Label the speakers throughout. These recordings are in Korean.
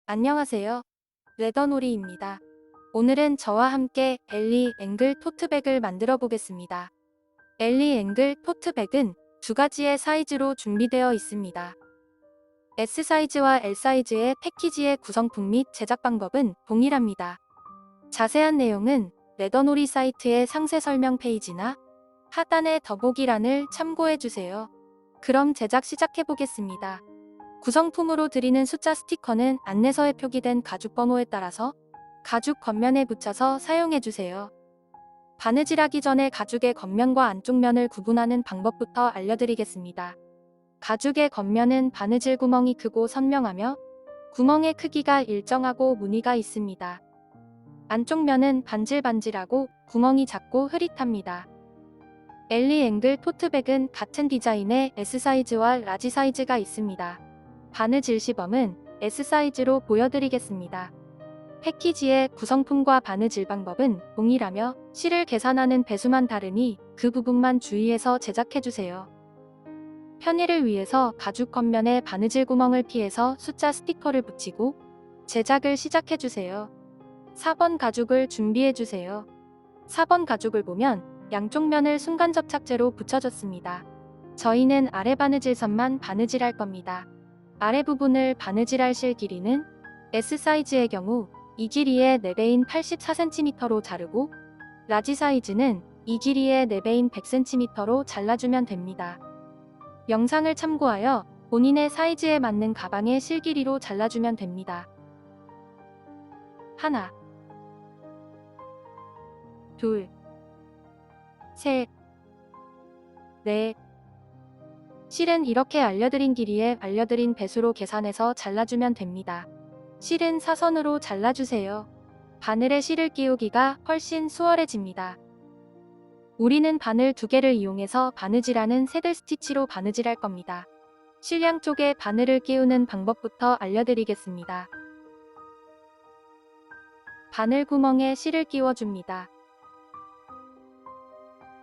Speaker 1: 안녕하세요. 레더놀이입니다. 오늘은 저와 함께 엘리 앵글 토트백을 만들어 보겠습니다. 엘리 앵글 토트백은 두 가지의 사이즈로 준비되어 있습니다. S 사이즈와 L 사이즈의 패키지의 구성품 및 제작 방법은 동일합니다. 자세한 내용은 레더놀이 사이트의 상세 설명 페이지나 하단의 더보기란을 참고해 주세요. 그럼 제작 시작해 보겠습니다. 구성품으로 드리는 숫자 스티커는 안내서에 표기된 가죽 번호에 따라서 가죽 겉면에 붙여서 사용해주세요. 바느질하기 전에 가죽의 겉면과 안쪽 면을 구분하는 방법부터 알려드리겠습니다. 가죽의 겉면은 바느질 구멍이 크고 선명하며 구멍의 크기가 일정하고 무늬가 있습니다. 안쪽 면은 반질반질하고 구멍이 작고 흐릿합니다. 엘리 앵글 토트백은 같은 디자인의 S 사이즈와 라지 사이즈가 있습니다. 바느질 시범은 S 사이즈로 보여드리겠습니다. 패키지의 구성품과 바느질 방법은 동일하며 실을 계산하는 배수만 다르니 그 부분만 주의해서 제작해주세요. 편의를 위해서 가죽 겉면에 바느질 구멍을 피해서 숫자 스티커를 붙이고 제작을 시작해주세요. 4번 가죽을 준비해주세요. 4번 가죽을 보면 양쪽 면을 순간 접착제로 붙여줬습니다. 저희는 아래 바느질선만 바느질할 겁니다. 아래 부분을 바느질할 실 길이는 S 사이즈의 경우 이 길이의 4배인 84cm로 자르고 라지 사이즈는 이 길이의 4배인 100cm로 잘라주면 됩니다. 영상을 참고하여 본인의 사이즈에 맞는 가방의 실 길이로 잘라주면 됩니다. 하나, 둘, 셋, 넷. 실은 이렇게 알려드린 길이에 알려드린 배수로 계산해서 잘라주면 됩니다. 실은 사선으로 잘라주세요. 바늘에 실을 끼우기가 훨씬 수월해집니다. 우리는 바늘 2개를 이용해서 바느질하는 새들 스티치로 바느질할 겁니다. 실 양쪽에 바늘을 끼우는 방법부터 알려드리겠습니다. 바늘 구멍에 실을 끼워줍니다.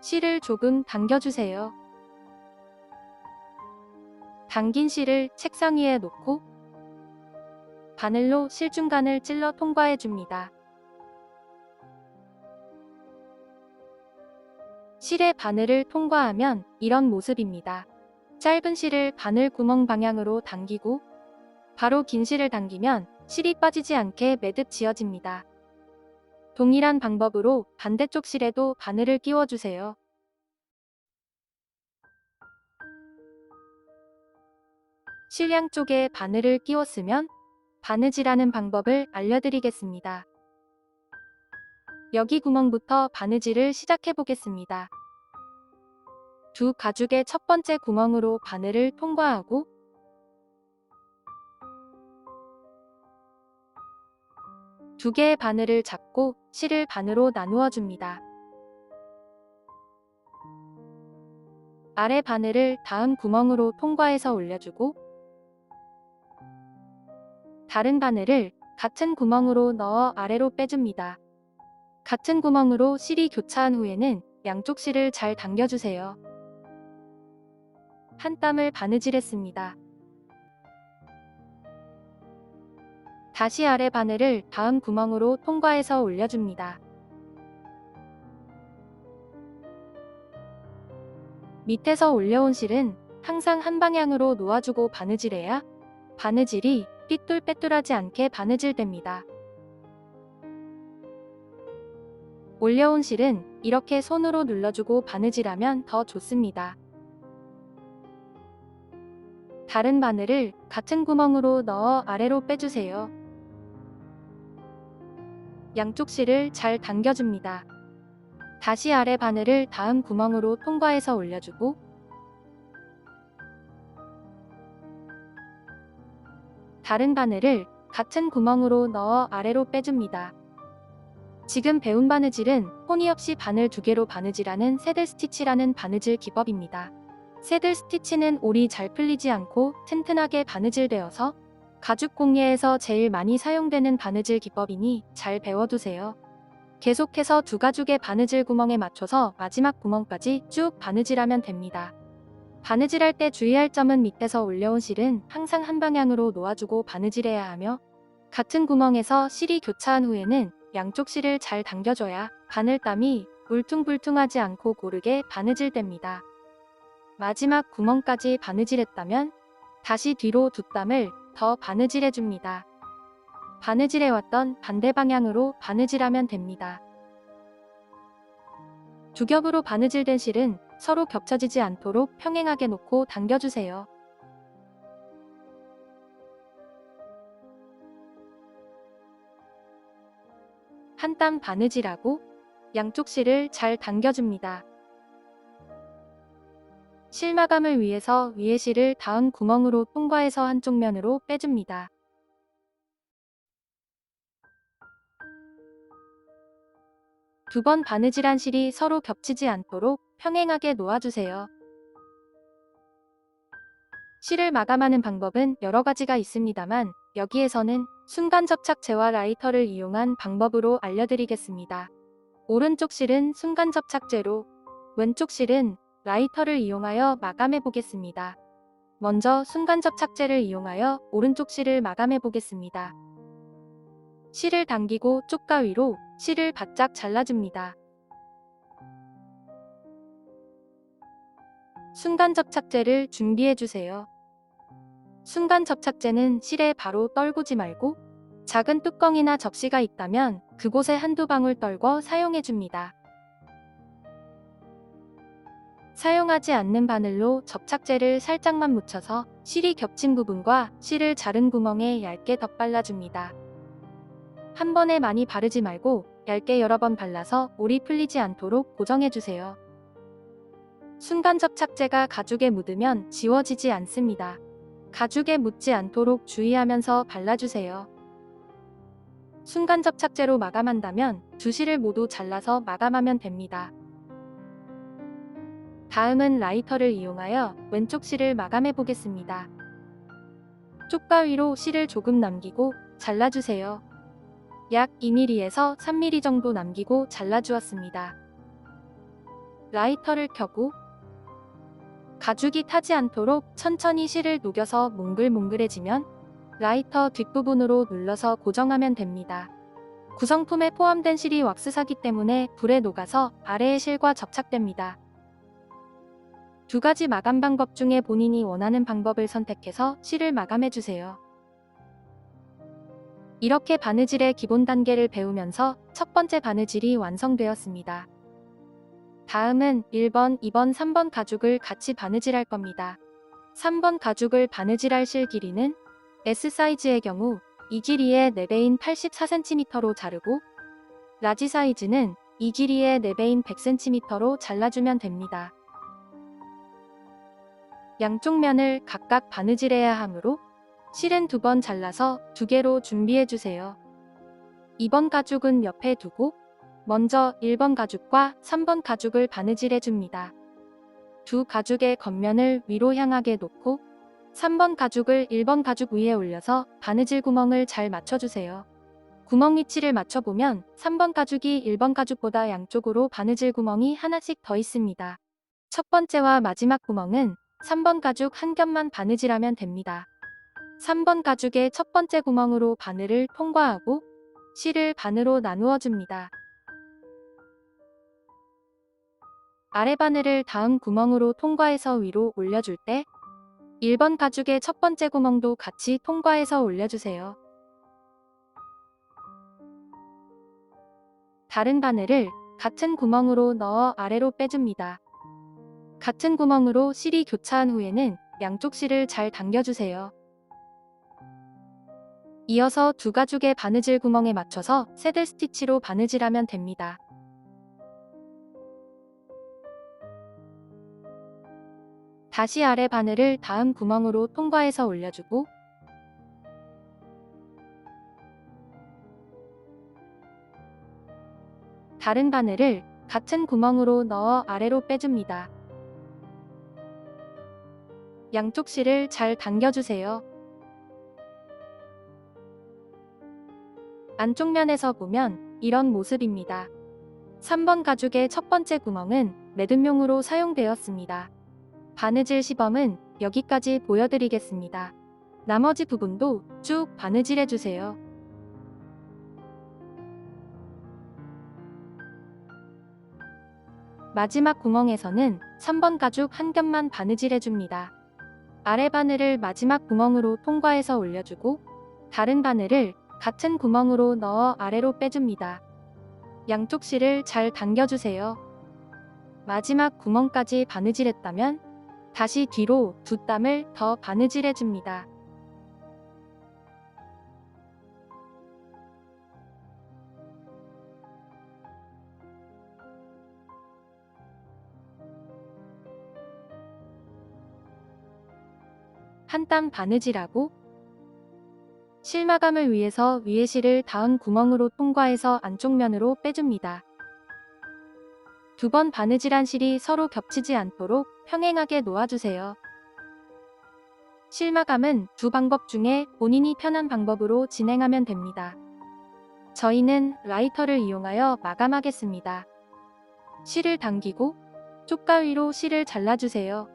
Speaker 1: 실을 조금 당겨주세요. 당긴 실을 책상 위에 놓고 바늘로 실 중간을 찔러 통과해줍니다. 실의 바늘을 통과하면 이런 모습입니다. 짧은 실을 바늘 구멍 방향으로 당기고 바로 긴 실을 당기면 실이 빠지지 않게 매듭 지어집니다. 동일한 방법으로 반대쪽 실에도 바늘을 끼워주세요. 실 양쪽에 바늘을 끼웠으면 바느질하는 방법을 알려드리겠습니다. 여기 구멍부터 바느질을 시작해 보겠습니다. 두 가죽의 첫 번째 구멍으로 바늘을 통과하고 두 개의 바늘을 잡고 실을 반으로 나누어 줍니다. 아래 바늘을 다음 구멍으로 통과해서 올려주고 다른 바늘을 같은 구멍으로 넣어 아래로 빼줍니다. 같은 구멍으로 실이 교차한 후에는 양쪽 실을 잘 당겨주세요. 한 땀을 바느질했습니다. 다시 아래 바늘을 다음 구멍으로 통과해서 올려줍니다. 밑에서 올려온 실은 항상 한 방향으로 놓아주고 바느질해야 바느질이 삐뚤빼뚤하지 않게 바느질됩니다. 올려온 실은 이렇게 손으로 눌러주고 바느질하면 더 좋습니다. 다른 바늘을 같은 구멍으로 넣어 아래로 빼주세요. 양쪽 실을 잘 당겨줍니다. 다시 아래 바늘을 다음 구멍으로 통과해서 올려주고 다른 바늘을 같은 구멍으로 넣어 아래로 빼줍니다. 지금 배운 바느질은 포니 없이 바늘 2개로 바느질하는 새들 스티치라는 바느질 기법입니다. 새들 스티치는 올이 잘 풀리지 않고 튼튼하게 바느질되어서 가죽 공예에서 제일 많이 사용되는 바느질 기법이니 잘 배워두세요. 계속해서 두 가죽의 바느질 구멍에 맞춰서 마지막 구멍까지 쭉 바느질하면 됩니다. 바느질할 때 주의할 점은 밑에서 올려온 실은 항상 한 방향으로 놓아주고 바느질해야 하며 같은 구멍에서 실이 교차한 후에는 양쪽 실을 잘 당겨줘야 바늘땀이 울퉁불퉁하지 않고 고르게 바느질됩니다. 마지막 구멍까지 바느질했다면 다시 뒤로 두 땀을 더 바느질해줍니다. 바느질해왔던 반대 방향으로 바느질하면 됩니다. 두 겹으로 바느질된 실은 서로 겹쳐지지 않도록 평행하게 놓고 당겨주세요. 한 땀 바느질하고 양쪽 실을 잘 당겨줍니다. 실 마감을 위해서 위에 실을 닿은 구멍으로 통과해서 한쪽 면으로 빼줍니다. 두 번 바느질한 실이 서로 겹치지 않도록 평행하게 놓아주세요. 실을 마감하는 방법은 여러 가지가 있습니다만 여기에서는 순간 접착제와 라이터를 이용한 방법으로 알려드리겠습니다. 오른쪽 실은 순간 접착제로, 왼쪽 실은 라이터를 이용하여 마감해 보겠습니다. 먼저 순간 접착제를 이용하여 오른쪽 실을 마감해 보겠습니다. 실을 당기고 쪽과 위로 실을 바짝 잘라줍니다. 순간 접착제를 준비해 주세요. 순간 접착제는 실에 바로 떨구지 말고 작은 뚜껑이나 접시가 있다면 그곳에 한두 방울 떨궈 사용해 줍니다. 사용하지 않는 바늘로 접착제를 살짝만 묻혀서 실이 겹친 부분과 실을 자른 구멍에 얇게 덧발라줍니다. 한 번에 많이 바르지 말고 얇게 여러 번 발라서 올이 풀리지 않도록 고정해주세요. 순간 접착제가 가죽에 묻으면 지워지지 않습니다. 가죽에 묻지 않도록 주의하면서 발라주세요. 순간 접착제로 마감한다면 두 실을 모두 잘라서 마감하면 됩니다. 다음은 라이터를 이용하여 왼쪽 실을 마감해 보겠습니다. 쪽과 위로 실을 조금 남기고 잘라주세요. 약 2mm에서 3mm 정도 남기고 잘라주었습니다. 라이터를 켜고 가죽이 타지 않도록 천천히 실을 녹여서 몽글몽글해지면 라이터 뒷부분으로 눌러서 고정하면 됩니다. 구성품에 포함된 실이 왁스사기 때문에 불에 녹아서 아래의 실과 접착됩니다. 두 가지 마감 방법 중에 본인이 원하는 방법을 선택해서 실을 마감해주세요. 이렇게 바느질의 기본 단계를 배우면서 첫 번째 바느질이 완성되었습니다. 다음은 1번, 2번, 3번 가죽을 같이 바느질할 겁니다. 3번 가죽을 바느질할 실 길이는 S 사이즈의 경우 이 길이의 4배인 84cm로 자르고 라지 사이즈는 이 길이의 4배인 100cm로 잘라주면 됩니다. 양쪽 면을 각각 바느질해야 하므로 실은 2번 잘라서 2개로 준비해주세요. 2번 가죽은 옆에 두고 먼저 1번 가죽과 3번 가죽을 바느질해줍니다. 두 가죽의 겉면을 위로 향하게 놓고 3번 가죽을 1번 가죽 위에 올려서 바느질 구멍을 잘 맞춰주세요. 구멍 위치를 맞춰보면 3번 가죽이 1번 가죽보다 양쪽으로 바느질 구멍이 하나씩 더 있습니다. 첫 번째와 마지막 구멍은 3번 가죽 한 겹만 바느질하면 됩니다. 3번 가죽의 첫 번째 구멍으로 바늘을 통과하고 실을 반으로 나누어 줍니다. 아래 바늘을 다음 구멍으로 통과해서 위로 올려줄 때 1번 가죽의 첫 번째 구멍도 같이 통과해서 올려주세요. 다른 바늘을 같은 구멍으로 넣어 아래로 빼줍니다. 같은 구멍으로 실이 교차한 후에는 양쪽 실을 잘 당겨주세요. 이어서 두 가죽의 바느질 구멍에 맞춰서 새들 스티치로 바느질하면 됩니다. 다시 아래 바늘을 다음 구멍으로 통과해서 올려주고 다른 바늘을 같은 구멍으로 넣어 아래로 빼줍니다. 양쪽 실을 잘 당겨주세요. 안쪽 면에서 보면 이런 모습입니다. 3번 가죽의 첫 번째 구멍은 매듭용으로 사용되었습니다. 바느질 시범은 여기까지 보여드리겠습니다. 나머지 부분도 쭉 바느질해주세요. 마지막 구멍에서는 3번 가죽 한 겹만 바느질해줍니다. 아래 바늘을 마지막 구멍으로 통과해서 올려주고 다른 바늘을 같은 구멍으로 넣어 아래로 빼줍니다. 양쪽 실을 잘 당겨주세요. 마지막 구멍까지 바느질했다면 다시 뒤로 두 땀을 더 바느질해줍니다. 한 땀 바느질하고 실 마감을 위해서 위에 실을 닿은 구멍으로 통과해서 안쪽 면으로 빼줍니다. 두 번 바느질한 실이 서로 겹치지 않도록 평행하게 놓아주세요. 실 마감은 두 방법 중에 본인이 편한 방법으로 진행하면 됩니다. 저희는 라이터를 이용하여 마감하겠습니다. 실을 당기고 쪽가 위로 실을 잘라주세요.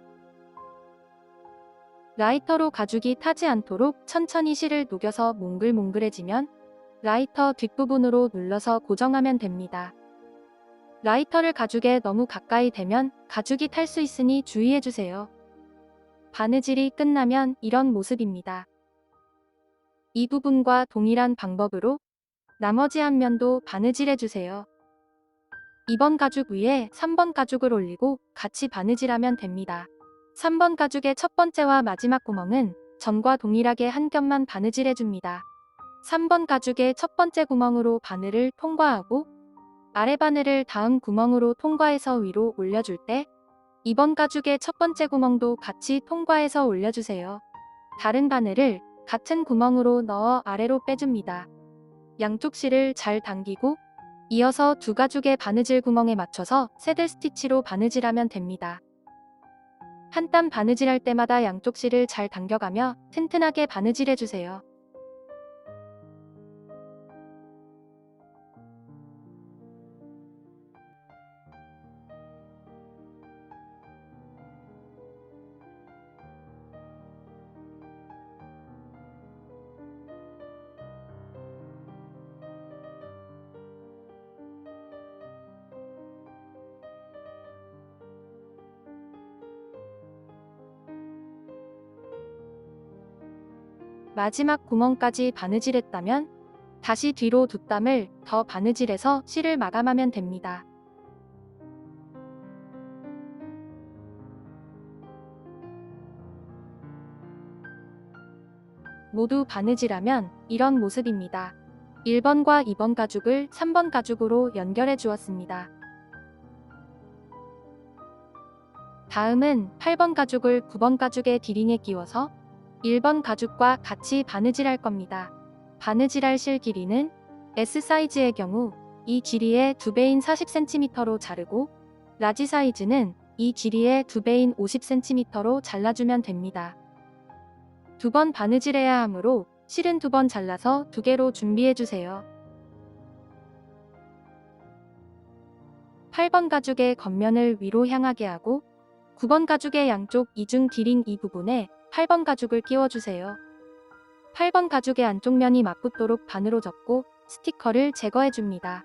Speaker 1: 라이터로 가죽이 타지 않도록 천천히 실을 녹여서 몽글몽글해지면 라이터 뒷부분으로 눌러서 고정하면 됩니다. 라이터를 가죽에 너무 가까이 대면 가죽이 탈 수 있으니 주의해주세요. 바느질이 끝나면 이런 모습입니다. 이 부분과 동일한 방법으로 나머지 한 면도 바느질해주세요. 2번 가죽 위에 3번 가죽을 올리고 같이 바느질하면 됩니다. 3번 가죽의 첫 번째와 마지막 구멍은 전과 동일하게 한 겹만 바느질해줍니다. 3번 가죽의 첫 번째 구멍으로 바늘을 통과하고 아래 바늘을 다음 구멍으로 통과해서 위로 올려줄 때 2번 가죽의 첫 번째 구멍도 같이 통과해서 올려주세요. 다른 바늘을 같은 구멍으로 넣어 아래로 빼줍니다. 양쪽 실을 잘 당기고 이어서 두 가죽의 바느질 구멍에 맞춰서 새들 스티치로 바느질하면 됩니다. 한 땀 바느질할 때마다 양쪽 실을 잘 당겨가며 튼튼하게 바느질해주세요. 마지막 구멍까지 바느질했다면 다시 뒤로 두 땀을 더 바느질해서 실을 마감하면 됩니다. 모두 바느질하면 이런 모습입니다. 1번과 2번 가죽을 3번 가죽으로 연결해 주었습니다. 다음은 8번 가죽을 9번 가죽의 디링에 끼워서 1번 가죽과 같이 바느질할 겁니다. 바느질할 실 길이는 S 사이즈의 경우 이 길이의 2배인 40cm로 자르고 라지 사이즈는 이 길이의 2배인 50cm로 잘라주면 됩니다. 두 번 바느질해야 하므로 실은 2번 잘라서 2개로 준비해주세요. 8번 가죽의 겉면을 위로 향하게 하고 9번 가죽의 양쪽 이중 디링 이 부분에 8번 가죽을 끼워주세요. 8번 가죽의 안쪽 면이 맞붙도록 반으로 접고 스티커를 제거해줍니다.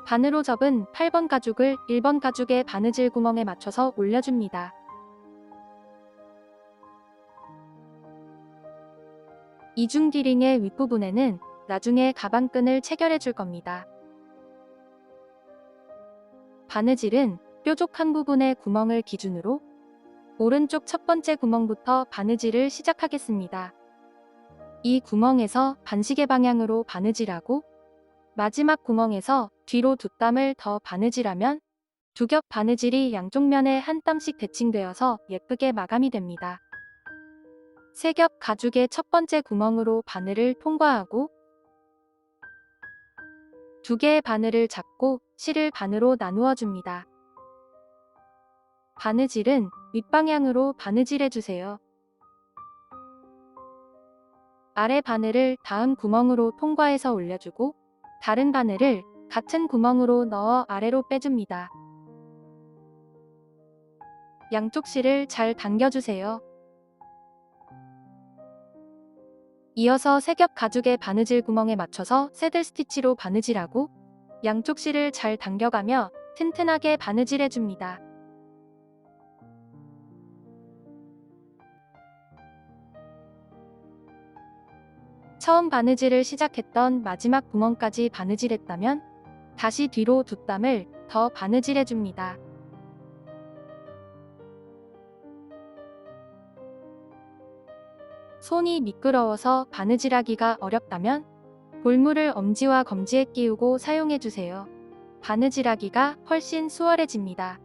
Speaker 1: 반으로 접은 8번 가죽을 1번 가죽의 바느질 구멍에 맞춰서 올려줍니다. 이중 디링의 윗부분에는 나중에 가방끈을 체결해 줄 겁니다. 바느질은 뾰족한 부분의 구멍을 기준으로 오른쪽 첫 번째 구멍부터 바느질을 시작하겠습니다. 이 구멍에서 반시계 방향으로 바느질하고 마지막 구멍에서 뒤로 두 땀을 더 바느질하면 두 겹 바느질이 양쪽 면에 한 땀씩 대칭되어서 예쁘게 마감이 됩니다. 세 겹 가죽의 첫 번째 구멍으로 바늘을 통과하고 두 개의 바늘을 잡고 실을 반으로 나누어 줍니다. 바느질은 윗방향으로 바느질해주세요. 아래 바늘을 다음 구멍으로 통과해서 올려주고 다른 바늘을 같은 구멍으로 넣어 아래로 빼줍니다. 양쪽 실을 잘 당겨주세요. 이어서 세 겹 가죽의 바느질 구멍에 맞춰서 새들 스티치로 바느질하고 양쪽 실을 잘 당겨가며 튼튼하게 바느질해줍니다. 처음 바느질을 시작했던 마지막 구멍까지 바느질했다면 다시 뒤로 두 땀을 더 바느질해줍니다. 손이 미끄러워서 바느질하기가 어렵다면 볼물을 엄지와 검지에 끼우고 사용해주세요. 바느질하기가 훨씬 수월해집니다.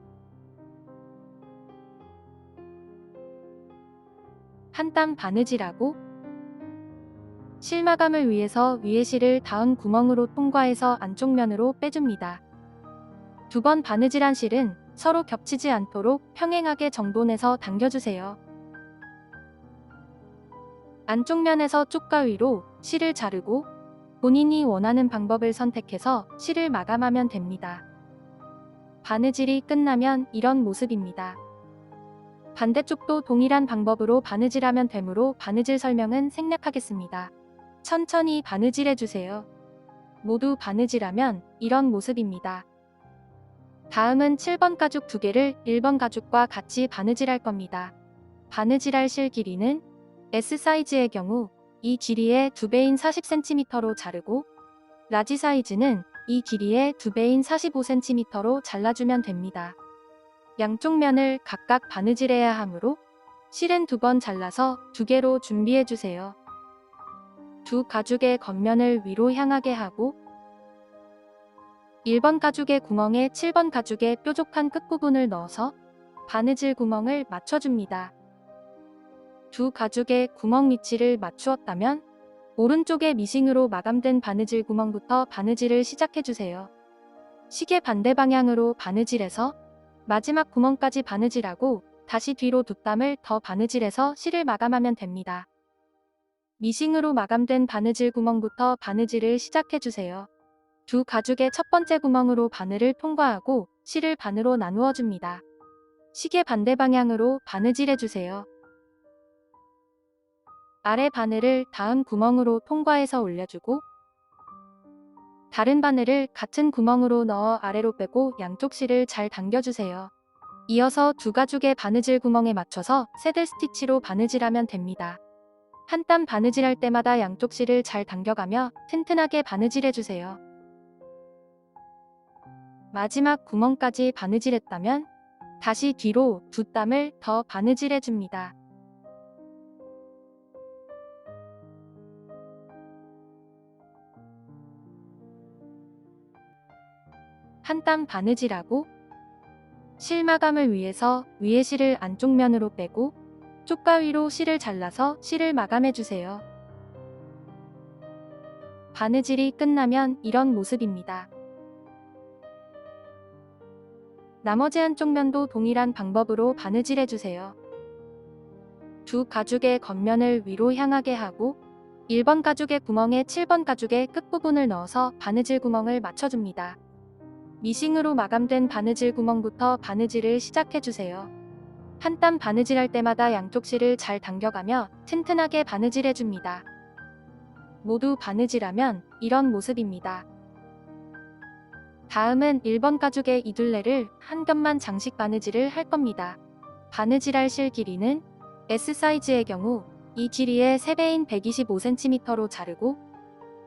Speaker 1: 한 땀 바느질하고 실마감을 위해서 위에 실을 닿은 구멍으로 통과해서 안쪽 면으로 빼줍니다. 두 번 바느질한 실은 서로 겹치지 않도록 평행하게 정돈해서 당겨주세요. 안쪽 면에서 쪽과 위로 실을 자르고 본인이 원하는 방법을 선택해서 실을 마감하면 됩니다. 바느질이 끝나면 이런 모습입니다. 반대쪽도 동일한 방법으로 바느질하면 되므로 바느질 설명은 생략하겠습니다. 천천히 바느질해주세요. 모두 바느질하면 이런 모습입니다. 다음은 7번 가죽 두 개를 1번 가죽과 같이 바느질할 겁니다. 바느질할 실 길이는 S 사이즈의 경우 이 길이의 2배인 40cm로 자르고 라지 사이즈는 이 길이의 2배인 45cm로 잘라주면 됩니다. 양쪽 면을 각각 바느질해야 하므로 실은 2번 잘라서 2개로 준비해주세요. 두 가죽의 겉면을 위로 향하게 하고 1번 가죽의 구멍에 7번 가죽의 뾰족한 끝부분을 넣어서 바느질 구멍을 맞춰줍니다. 두 가죽의 구멍 위치를 맞추었다면 오른쪽에 미싱으로 마감된 바느질 구멍부터 바느질을 시작해주세요. 시계 반대 방향으로 바느질해서 마지막 구멍까지 바느질하고 다시 뒤로 두 땀을 더 바느질해서 실을 마감하면 됩니다. 미싱으로 마감된 바느질 구멍부터 바느질을 시작해주세요. 두 가죽의 첫 번째 구멍으로 바늘을 통과하고 실을 반으로 나누어 줍니다. 시계 반대 방향으로 바느질해주세요. 아래 바늘을 다음 구멍으로 통과해서 올려주고 다른 바늘을 같은 구멍으로 넣어 아래로 빼고 양쪽 실을 잘 당겨주세요. 이어서 두 가죽의 바느질 구멍에 맞춰서 새들 스티치로 바느질하면 됩니다. 한 땀 바느질할 때마다 양쪽 실을 잘 당겨가며 튼튼하게 바느질해주세요. 마지막 구멍까지 바느질했다면 다시 뒤로 두 땀을 더 바느질해줍니다. 한 땀 바느질하고 실 마감을 위해서 위에 실을 안쪽 면으로 빼고 쪽과 위로 실을 잘라서 실을 마감해주세요. 바느질이 끝나면 이런 모습입니다. 나머지 한쪽 면도 동일한 방법으로 바느질해주세요. 두 가죽의 겉면을 위로 향하게 하고 1번 가죽의 구멍에 7번 가죽의 끝부분을 넣어서 바느질 구멍을 맞춰줍니다. 미싱으로 마감된 바느질 구멍부터 바느질을 시작해주세요. 한 땀 바느질할 때마다 양쪽 실을 잘 당겨가며 튼튼하게 바느질해줍니다. 모두 바느질하면 이런 모습입니다. 다음은 1번 가죽의 이 둘레를 한 겹만 장식 바느질을 할 겁니다. 바느질할 실 길이는 S 사이즈의 경우 이 길이의 3배인 125cm로 자르고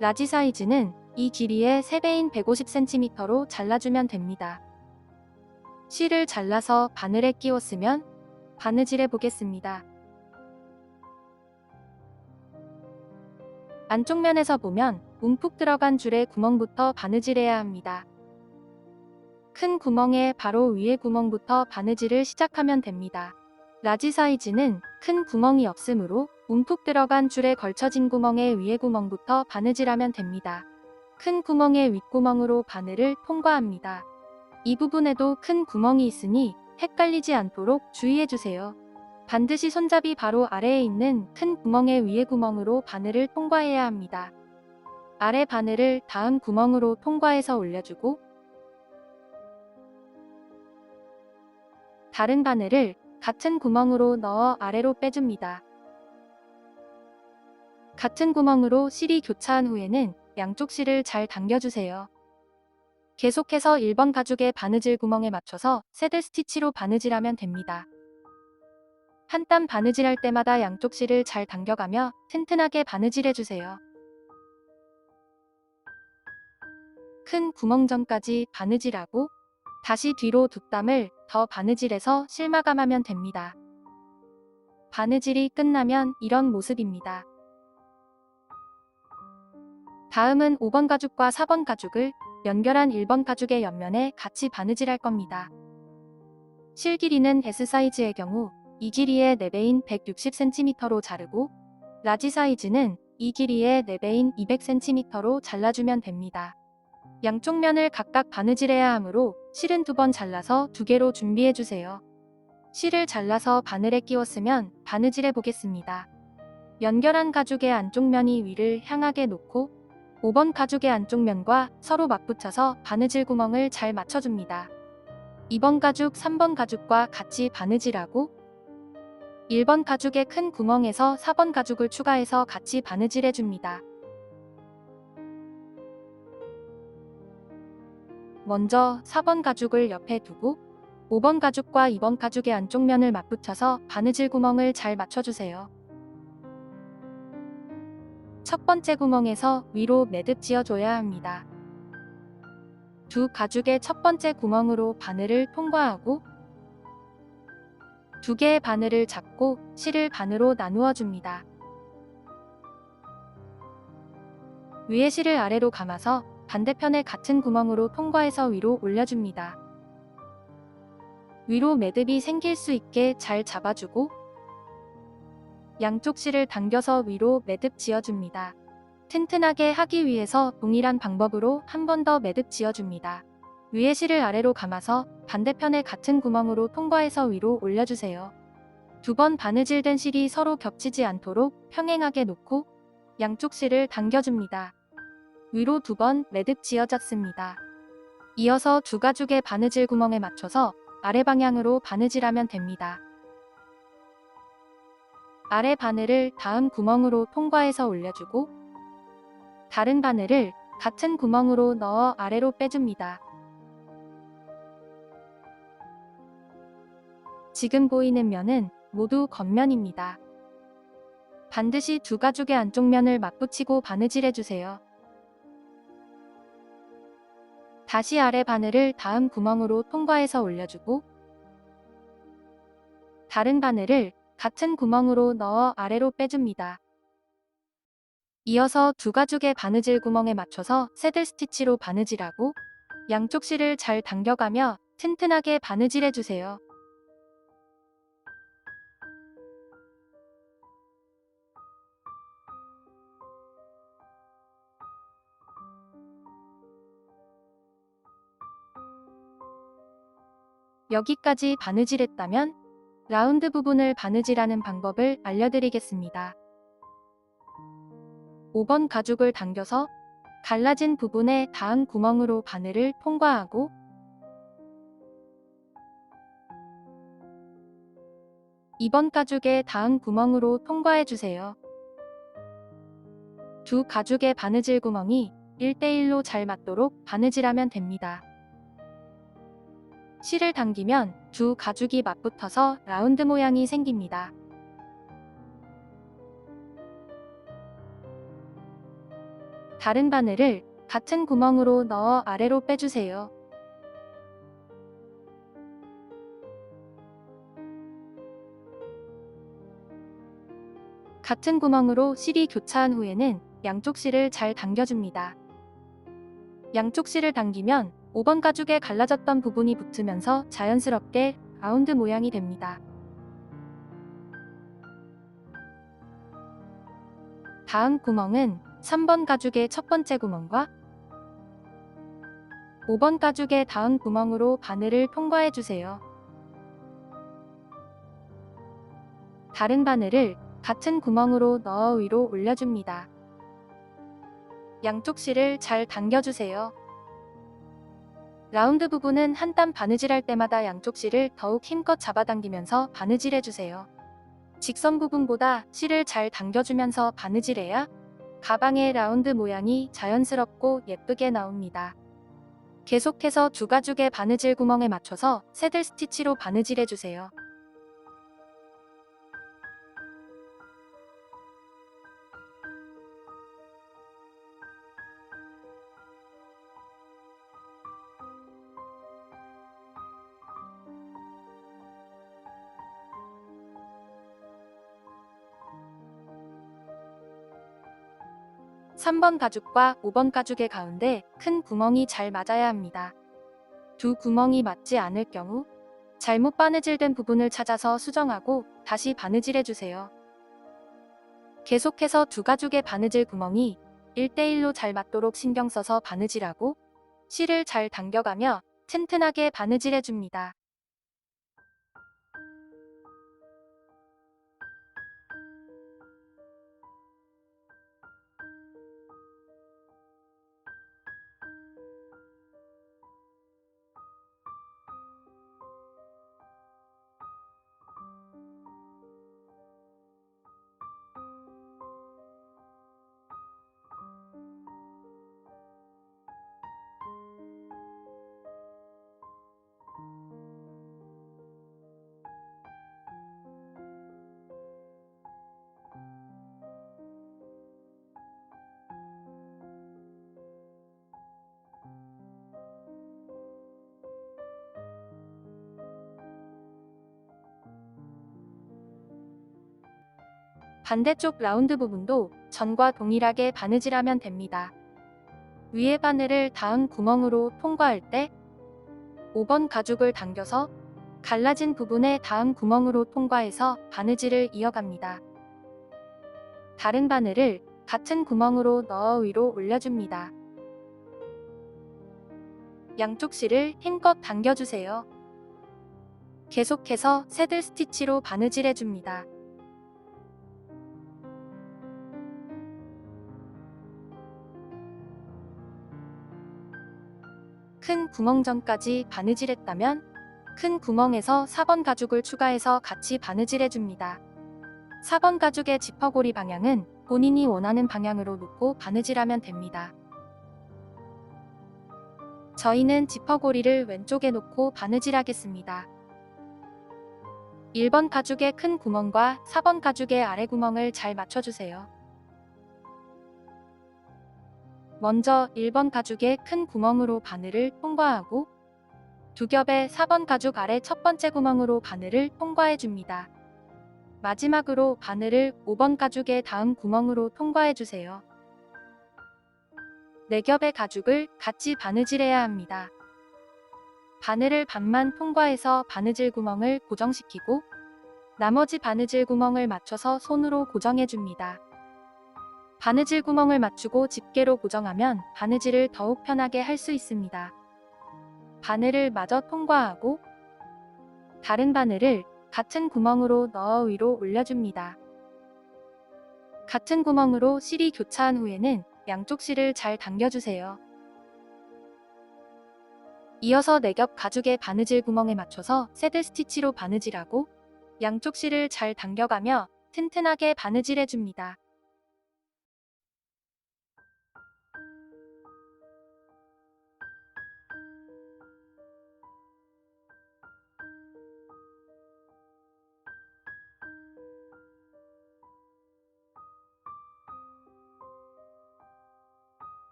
Speaker 1: 라지 사이즈는 이 길이의 3배인 150cm로 잘라주면 됩니다. 실을 잘라서 바늘에 끼웠으면 바느질해 보겠습니다. 안쪽 면에서 보면 움푹 들어간 줄의 구멍부터 바느질해야 합니다. 큰 구멍의 바로 위에 구멍부터 바느질을 시작하면 됩니다. 라지 사이즈는 큰 구멍이 없으므로 움푹 들어간 줄에 걸쳐진 구멍의 위에 구멍부터 바느질하면 됩니다. 큰 구멍의 윗구멍으로 바늘을 통과합니다. 이 부분에도 큰 구멍이 있으니 헷갈리지 않도록 주의해주세요. 반드시 손잡이 바로 아래에 있는 큰 구멍의 위에 구멍으로 바늘을 통과해야 합니다. 아래 바늘을 다음 구멍으로 통과해서 올려주고 다른 바늘을 같은 구멍으로 넣어 아래로 빼줍니다. 같은 구멍으로 실이 교차한 후에는 양쪽 실을 잘 당겨주세요. 계속해서 1번 가죽의 바느질 구멍에 맞춰서 새들 스티치로 바느질하면 됩니다. 한 땀 바느질할 때마다 양쪽 실을 잘 당겨가며 튼튼하게 바느질해주세요. 큰 구멍점까지 바느질하고 다시 뒤로 2땀을 더 바느질해서 실 마감하면 됩니다. 바느질이 끝나면 이런 모습입니다. 다음은 5번 가죽과 4번 가죽을 연결한 1번 가죽의 옆면에 같이 바느질할 겁니다. 실 길이는 S 사이즈의 경우 이 길이의 4배인 160cm로 자르고 라지 사이즈는 이 길이의 4배인 200cm로 잘라주면 됩니다. 양쪽 면을 각각 바느질해야 하므로 실은 2번 잘라서 2개로 준비해주세요. 실을 잘라서 바늘에 끼웠으면 바느질해 보겠습니다. 연결한 가죽의 안쪽 면이 위를 향하게 놓고 5번 가죽의 안쪽 면과 서로 맞붙여서 바느질 구멍을 잘 맞춰줍니다. 2번 가죽, 3번 가죽과 같이 바느질하고 1번 가죽의 큰 구멍에서 4번 가죽을 추가해서 같이 바느질해줍니다. 먼저 4번 가죽을 옆에 두고 5번 가죽과 2번 가죽의 안쪽 면을 맞붙여서 바느질 구멍을 잘 맞춰주세요. 첫 번째 구멍에서 위로 매듭 지어줘야 합니다. 두 가죽의 첫 번째 구멍으로 바늘을 통과하고 2개의 바늘을 잡고 실을 반으로 나누어 줍니다. 위에 실을 아래로 감아서 반대편의 같은 구멍으로 통과해서 위로 올려줍니다. 위로 매듭이 생길 수 있게 잘 잡아주고 양쪽 실을 당겨서 위로 매듭 지어줍니다. 튼튼하게 하기 위해서 동일한 방법으로 한 번 더 매듭 지어줍니다. 위에 실을 아래로 감아서 반대편의 같은 구멍으로 통과해서 위로 올려주세요. 2번 바느질된 실이 서로 겹치지 않도록 평행하게 놓고 양쪽 실을 당겨줍니다. 위로 2번 매듭 지어졌습니다. 이어서 두 가죽의 바느질 구멍에 맞춰서 아래 방향으로 바느질하면 됩니다. 아래 바늘을 다음 구멍으로 통과해서 올려주고 다른 바늘을 같은 구멍으로 넣어 아래로 빼줍니다. 지금 보이는 면은 모두 겉면입니다. 반드시 두 가죽의 안쪽 면을 맞붙이고 바느질해주세요. 다시 아래 바늘을 다음 구멍으로 통과해서 올려주고 다른 바늘을 같은 구멍으로 넣어 아래로 빼줍니다. 이어서 두 가죽의 바느질 구멍에 맞춰서 새들 스티치로 바느질하고 양쪽 실을 잘 당겨가며 튼튼하게 바느질해주세요. 여기까지 바느질했다면 라운드 부분을 바느질하는 방법을 알려드리겠습니다. 5번 가죽을 당겨서 갈라진 부분에 닿은 구멍으로 바늘을 통과하고 (2번) 가죽에 닿은 구멍으로 통과해주세요. 두 가죽의 바느질 구멍이 1대1로 잘 맞도록 바느질하면 됩니다. 실을 당기면 두 가죽이 맞붙어서 라운드 모양이 생깁니다. 다른 바늘을 같은 구멍으로 넣어 아래로 빼주세요. 같은 구멍으로 실이 교차한 후에는 양쪽 실을 잘 당겨줍니다. 양쪽 실을 당기면 5번 가죽에 갈라졌던 부분이 붙으면서 자연스럽게 라운드 모양이 됩니다. 다음 구멍은 3번 가죽의 첫 번째 구멍과 5번 가죽의 다음 구멍으로 바늘을 통과해주세요. 다른 바늘을 같은 구멍으로 넣어 위로 올려줍니다. 양쪽 실을 잘 당겨주세요. 라운드 부분은 한 땀 바느질할 때마다 양쪽 실을 더욱 힘껏 잡아당기면서 바느질해주세요. 직선 부분보다 실을 잘 당겨주면서 바느질해야 가방의 라운드 모양이 자연스럽고 예쁘게 나옵니다. 계속해서 두 가죽의 바느질 구멍에 맞춰서 새들 스티치로 바느질 해주세요. (3번) 가죽과 (5번) 가죽의 가운데 큰 구멍이 잘 맞아야 합니다. 두 구멍이 맞지 않을 경우 잘못 바느질된 부분을 찾아서 수정하고 다시 바느질해주세요. 계속해서 두 가죽의 바느질 구멍이 1대1로 잘 맞도록 신경 써서 바느질하고 실을 잘 당겨가며 튼튼하게 바느질해줍니다. 반대쪽 라운드 부분도 전과 동일하게 바느질하면 됩니다. 위에 바늘을 닿은 구멍으로 통과할 때 5번 가죽을 당겨서 갈라진 부분에 닿은 구멍으로 통과해서 바느질을 이어갑니다. 다른 바늘을 같은 구멍으로 넣어 위로 올려줍니다. 양쪽 실을 힘껏 당겨주세요. 계속해서 새들 스티치로 바느질해줍니다. 큰 구멍 전까지 바느질했다면 큰 구멍에서 4번 가죽을 추가해서 같이 바느질해줍니다. 4번 가죽의 지퍼고리 방향은 본인이 원하는 방향으로 놓고 바느질하면 됩니다. 저희는 지퍼고리를 왼쪽에 놓고 바느질하겠습니다. 1번 가죽의 큰 구멍과 4번 가죽의 아래 구멍을 잘 맞춰주세요. 먼저 1번 가죽의 큰 구멍으로 바늘을 통과하고 두 겹의 4번 가죽 아래 첫 번째 구멍으로 바늘을 통과해줍니다. 마지막으로 바늘을 5번 가죽의 다음 구멍으로 통과해주세요. 4겹의 가죽을 같이 바느질해야 합니다. 바늘을 반만 통과해서 바느질 구멍을 고정시키고 나머지 바느질 구멍을 맞춰서 손으로 고정해줍니다. 바느질 구멍을 맞추고 집게로 고정하면 바느질을 더욱 편하게 할 수 있습니다. 바늘을 마저 통과하고 다른 바늘을 같은 구멍으로 넣어 위로 올려줍니다. 같은 구멍으로 실이 교차한 후에는 양쪽 실을 잘 당겨주세요. 이어서 4겹 가죽의 바느질 구멍에 맞춰서 새들 스티치로 바느질하고 양쪽 실을 잘 당겨가며 튼튼하게 바느질해줍니다.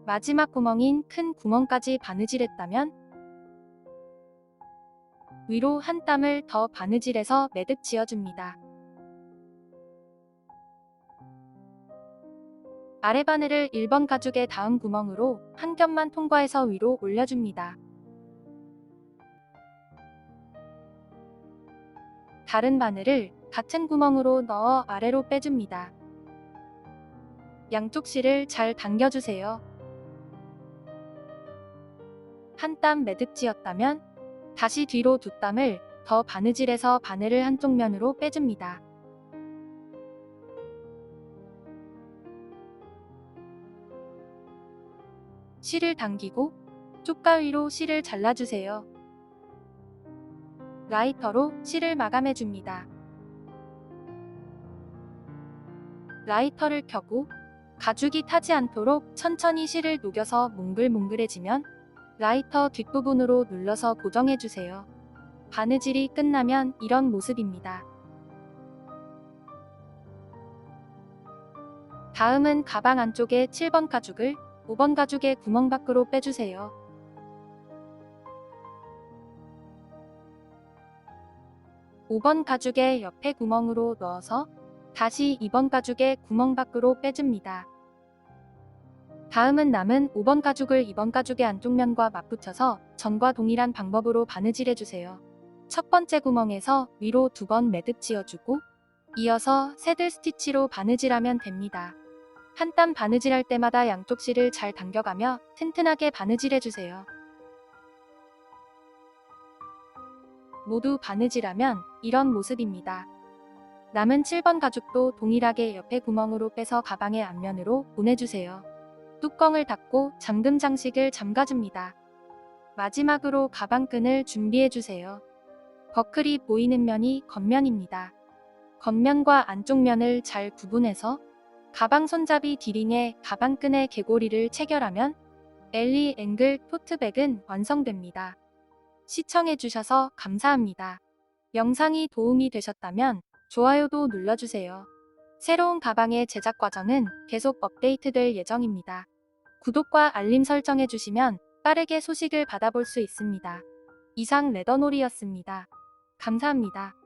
Speaker 1: 마지막 구멍인 큰 구멍까지 바느질했다면 위로 한 땀을 더 바느질해서 매듭 지어줍니다. 아래 바늘을 1번 가죽의 다음 구멍으로 한 겹만 통과해서 위로 올려줍니다. 다른 바늘을 같은 구멍으로 넣어 아래로 빼줍니다. 양쪽 실을 잘 당겨주세요. 한 땀 매듭 지었다면 다시 뒤로 두 땀을 더 바느질해서 바늘을 한쪽 면으로 빼줍니다. 실을 당기고 쪽가위로 실을 잘라주세요. 라이터로 실을 마감해 줍니다. 라이터를 켜고 가죽이 타지 않도록 천천히 실을 녹여서 몽글몽글해지면 라이터 뒷부분으로 눌러서 고정해 주세요. 바느질이 끝나면 이런 모습입니다. 다음은 가방 안쪽에 7번 가죽을 5번 가죽의 구멍 밖으로 빼주세요. (5번) 가죽의 옆에 구멍으로 넣어서 다시 2번 가죽의 구멍 밖으로 빼줍니다. 다음은 남은 5번 가죽을 2번 가죽의 안쪽 면과 맞붙여서 전과 동일한 방법으로 바느질해주세요. 첫 번째 구멍에서 위로 2번 매듭 지어주고 이어서 새들 스티치로 바느질하면 됩니다. 한 땀 바느질할 때마다 양쪽 실을 잘 당겨가며 튼튼하게 바느질해주세요. 모두 바느질하면 이런 모습입니다. 남은 7번 가죽도 동일하게 옆에 구멍으로 빼서 가방의 앞면으로 보내주세요. 뚜껑을 닫고 잠금 장식을 잠가줍니다. 마지막으로 가방끈을 준비해주세요. 버클이 보이는 면이 겉면입니다. 겉면과 안쪽 면을 잘 구분해서 가방 손잡이 디링에 가방끈의 개고리를 체결하면 엘리 앵글 토트백은 완성됩니다. 시청해주셔서 감사합니다. 영상이 도움이 되셨다면 좋아요도 눌러주세요. 새로운 가방의 제작 과정은 계속 업데이트될 예정입니다. 구독과 알림 설정해주시면 빠르게 소식을 받아볼 수 있습니다. 이상 레더놀이였습니다. 감사합니다.